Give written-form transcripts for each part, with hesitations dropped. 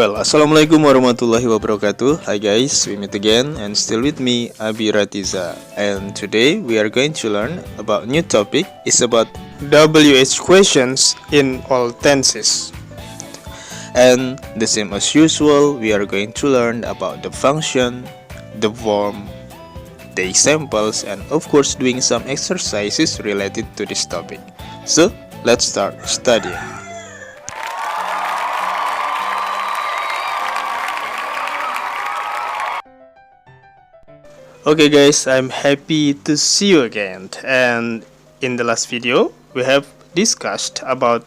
Assalamualaikum warahmatullahi wabarakatuh. Hi guys, we meet again and still with me, Abi Ratiza. And today we are going to learn about new topic. It's about WH questions in all tenses. And the same as usual, we are going to learn about the function, the form, the examples, and of course doing some exercises related to this topic. So, let's start studying. Okay guys, I'm happy to see you again. And in the last video, we have discussed about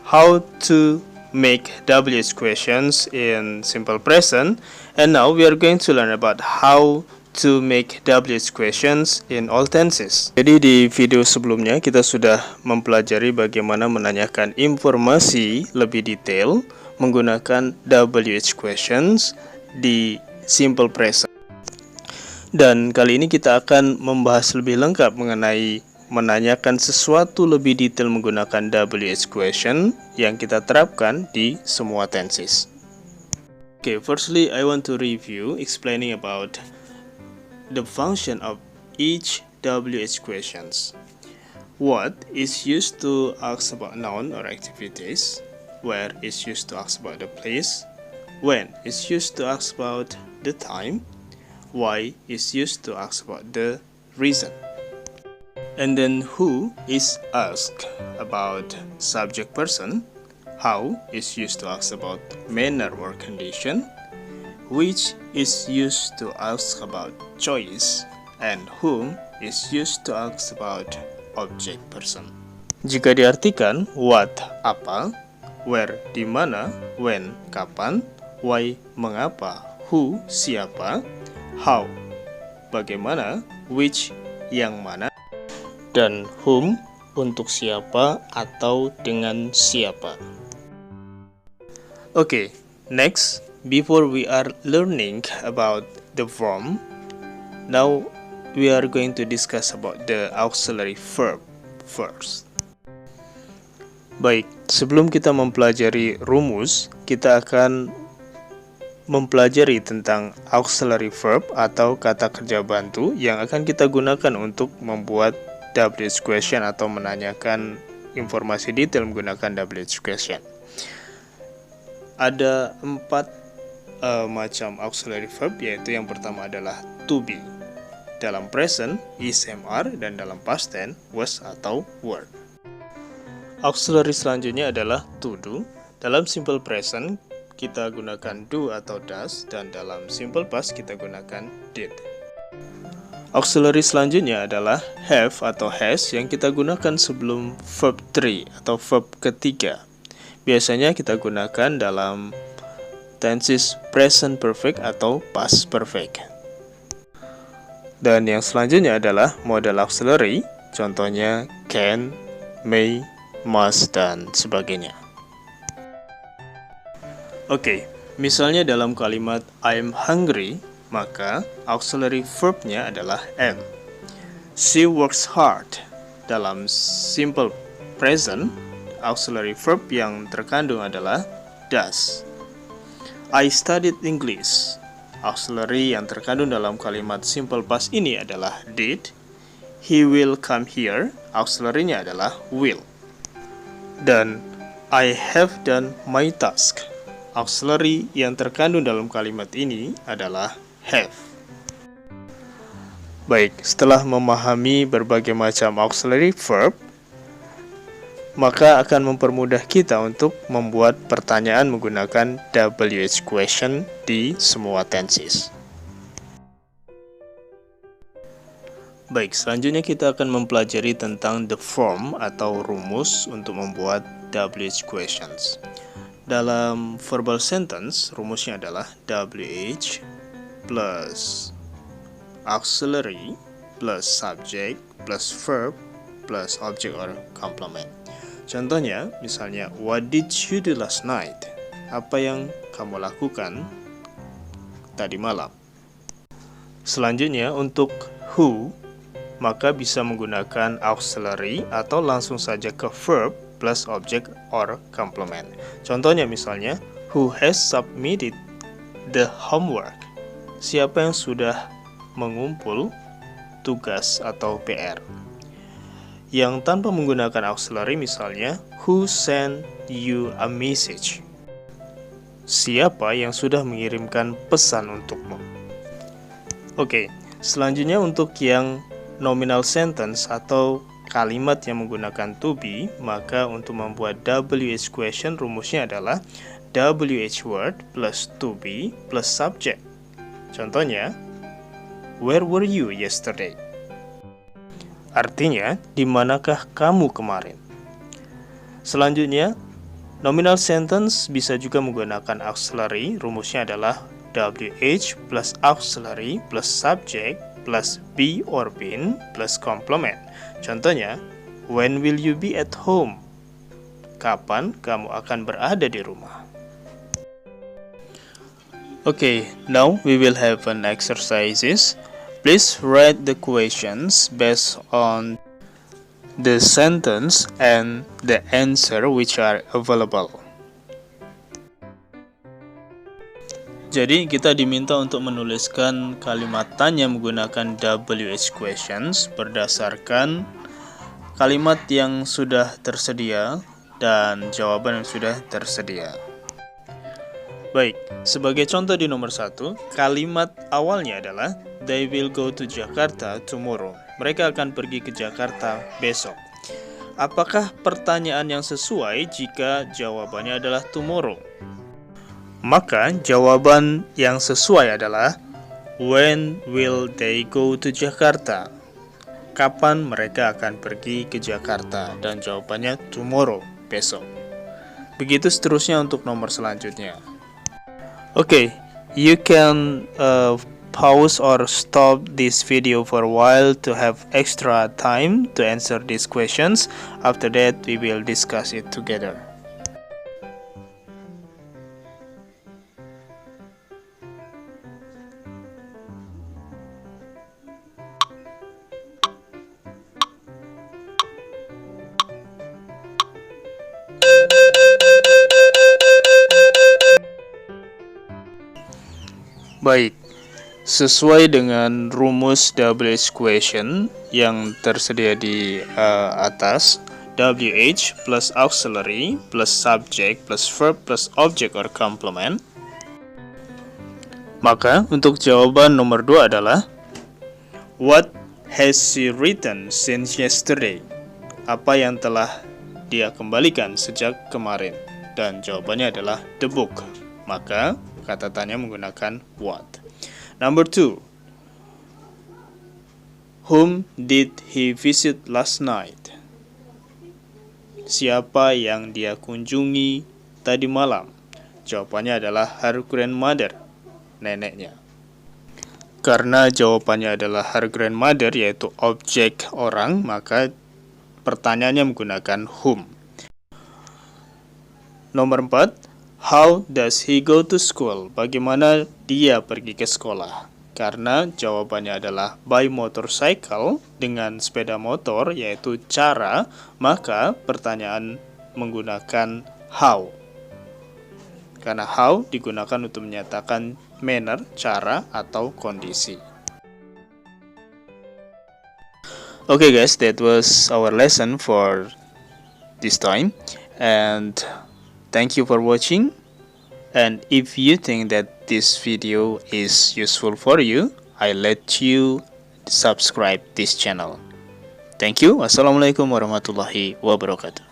how to make WH questions in simple present. And now we are going to learn about how to make WH questions in all tenses. Jadi di video sebelumnya kita sudah mempelajari bagaimana menanyakan informasi lebih detail menggunakan WH questions di simple present. Dan kali ini kita akan membahas lebih lengkap mengenai menanyakan sesuatu lebih detail menggunakan WH question yang kita terapkan di semua tenses. Okay, firstly I want to review explaining about the function of each WH questions. What is used to ask about noun or activities? Where is used to ask about the place? When is used to ask about the time? Why is used to ask about the reason. And then who is asked about subject person. How is used to ask about manner or condition. Which is used to ask about choice. And whom is used to ask about object person. Jika diartikan what apa, where di mana, when kapan, why mengapa, who siapa, how bagaimana, which yang mana, dan whom untuk siapa atau dengan siapa. Okay, next, before we are learning about the form, now we are going to discuss about the auxiliary verb first. Baik, sebelum kita mempelajari rumus, kita akan mempelajari tentang auxiliary verb atau kata kerja bantu yang akan kita gunakan untuk membuat WH question atau menanyakan informasi detail menggunakan WH question. Ada 4 macam auxiliary verb, yaitu yang pertama adalah to be. Dalam present, is, am, are, dan dalam past tense, was atau were. Auxiliary selanjutnya adalah to do. Dalam simple present, kita gunakan do atau does, dan dalam simple past kita gunakan did. Auxiliary selanjutnya adalah have atau has yang kita gunakan sebelum verb 3 atau verb ketiga. Biasanya kita gunakan dalam tenses present perfect atau past perfect. Dan yang selanjutnya adalah modal auxiliary, contohnya can, may, must, dan sebagainya. Oke, misalnya dalam kalimat I'm hungry, maka auxiliary verbnya adalah am. She works hard. Dalam simple present, auxiliary verb yang terkandung adalah does. I studied English. Auxiliary yang terkandung dalam kalimat simple past ini adalah did. He will come here. Auxiliary-nya adalah will. Dan I have done my task. Auxiliary yang terkandung dalam kalimat ini adalah have. Baik, setelah memahami berbagai macam auxiliary verb, maka akan mempermudah kita untuk membuat pertanyaan menggunakan WH question di semua tenses. Baik, selanjutnya kita akan mempelajari tentang the form atau rumus untuk membuat WH questions. Dalam verbal sentence, rumusnya adalah WH plus auxiliary plus subject plus verb plus object or complement. Contohnya, misalnya, what did you do last night? Apa yang kamu lakukan tadi malam? Selanjutnya, untuk who, maka bisa menggunakan auxiliary atau langsung saja ke verb plus object or complement. Contohnya misalnya, Who has submitted the homework? Siapa yang sudah mengumpul tugas atau PR? Yang tanpa menggunakan auxiliary misalnya, who sent you a message? Siapa yang sudah mengirimkan pesan untukmu? Oke, selanjutnya untuk yang nominal sentence atau kalimat yang menggunakan to be, maka untuk membuat WH question rumusnya adalah WH word plus to be plus subject. Contohnya, where were you yesterday? Artinya, di manakah kamu kemarin? Selanjutnya, nominal sentence bisa juga menggunakan auxiliary. Rumusnya adalah WH plus auxiliary plus subject plus be or been plus complement. Contohnya, when will you be at home? Kapan kamu akan berada di rumah? Okay, now we will have an exercises. Please write the questions based on the sentence and the answer which are available. Jadi kita diminta untuk menuliskan kalimat tanya menggunakan WH questions berdasarkan kalimat yang sudah tersedia dan jawaban yang sudah tersedia. Baik, sebagai contoh di nomor 1, kalimat awalnya adalah they will go to Jakarta tomorrow. Mereka akan pergi ke Jakarta besok. Apakah pertanyaan yang sesuai jika jawabannya adalah tomorrow? Maka jawaban yang sesuai adalah when will they go to Jakarta? Kapan mereka akan pergi ke Jakarta? Dan jawabannya tomorrow, besok. Begitu seterusnya untuk nomor selanjutnya. Okay, you can pause or stop this video for a while to have extra time to answer these questions. After that, we will discuss it together. Baik, sesuai dengan rumus WH question yang tersedia di atas, WH plus auxiliary plus subject plus verb plus object or complement. Maka untuk jawaban nomor 2 adalah what has she written since yesterday? Apa yang telah dia kembalikan sejak kemarin? Dan jawabannya adalah the book. Maka kata tanya menggunakan what. Number 2, whom did he visit last night? Siapa yang dia kunjungi tadi malam? Jawabannya adalah her grandmother, neneknya. Karena jawabannya adalah her grandmother, yaitu objek orang, maka pertanyaannya menggunakan whom. Nomor 4, how does he go to school? Bagaimana dia pergi ke sekolah? Karena jawabannya adalah by motorcycle, dengan sepeda motor, yaitu cara, maka pertanyaan menggunakan how. Karena how digunakan untuk menyatakan manner, cara, atau kondisi. Okay guys, that was our lesson for this time. And thank you for watching, and if you think that this video is useful for you, I let you subscribe this channel. Thank you. Wassalamualaikum warahmatullahi wabarakatuh.